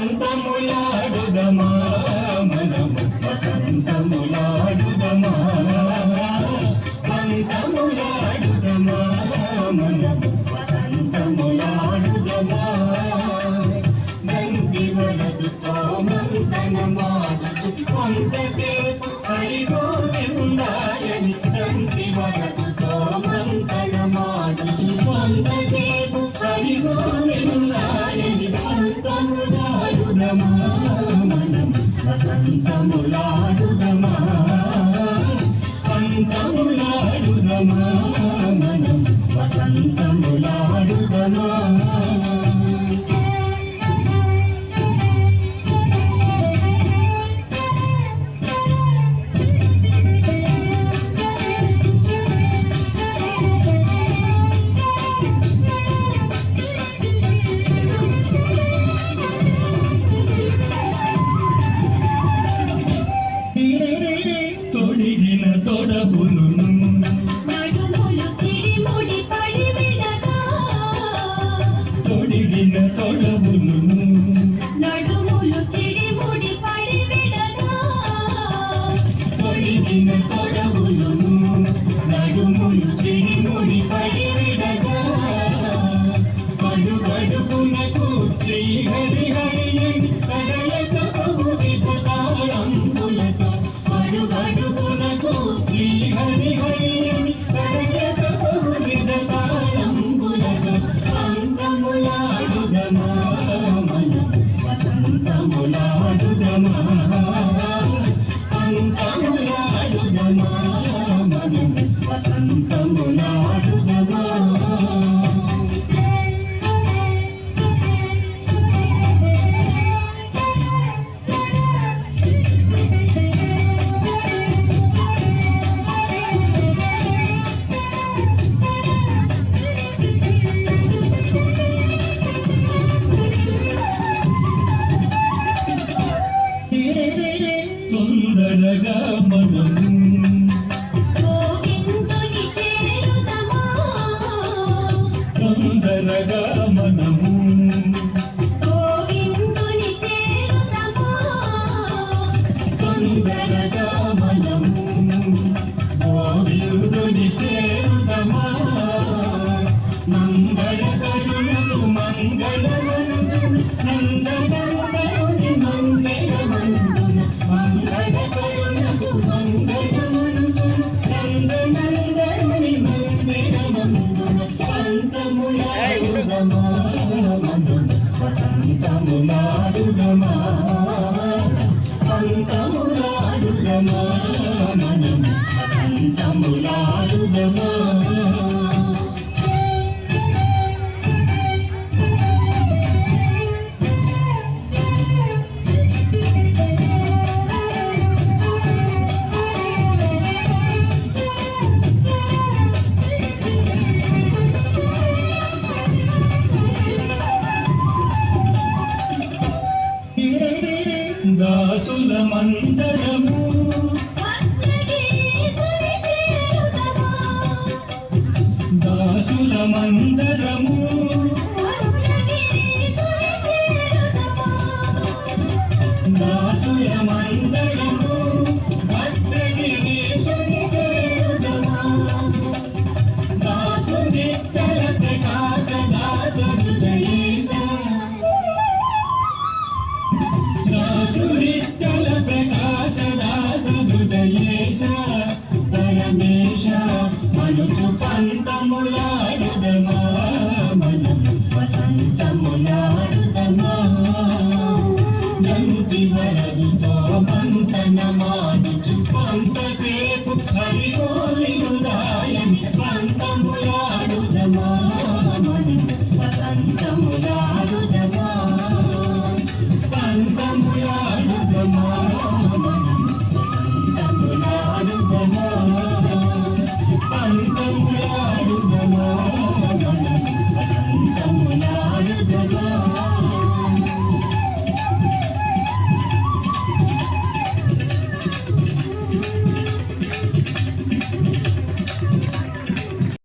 పంతములాడుదమా మనము వసంతములాడుదమా పంతములాడుదమా మనము వసంతములాడుదమా నంది వలదుతో మంతనమాడుచు కొంతసేపు సరిగోని ఉండాలని నంది వలదుతో మంతనమాడుచు కొంతసేపు సరిగోని ఉండాలని పంతములాడుదమా మనం వసంతములాడుదమా పంతములాడుదమా మనం వసంతములాడుదమా తొడబులును నడుములు చిడిముడి పడి విడగా తొడిగిన తొడబులును నడుములు చిడిముడి పడి విడగా తొడిగిన తొడబులును నడుములు చిడిముడి పడి విడగా అడుగడుగునకు శ్రీ హరి హరి అని సరళత బహువిధ తాళంబులతో అడుగడుగునకు శ్రీ హరి హరి అని సరళత బహువిధ తాళంబులతో పంతములాడుదమా మనం వసంతములాడుదమా పంతములాడుదమా మనం వసంతములాడుదమా తొందరగా మనము గోవిందుని చేరుదమా తొందరగా మనము గోవిందుని చేరుదమా తొందరగా మనము గోవిందుని చేరుదమా మంగళకరుణకు మంగళమనుజుడు నందనముని మంగళమందున మంగళకరుణకు మంగళమనుజుడు నందనందనుని మంగళమందున పంతములాడుదమా మనము వసంతములాడుదమా పంతములాడుదమా మనము వసంతములాడుదమా దాసుల మందరము భద్రగిరీశుని చేరుదమా దాసుల మందరము భద్రగిరీశుని చేరుదమా దాసుల మందరము భద్రగిరీశుని చేరుదమా దాసుని స్థల ప్రకాశ దాస హృదయేశ దాసునిష్టల ప్రకాశ దాస హృదయేశ పరమేశ మనుచు పంతములాడుదమా మనం వసంతములాడుదమా నంది వరదుతో మంతనమాడుచు కొంతసేపు హరిగోని ఉదాయని పంతములాడుదమా మనం వసంతములాడుదమా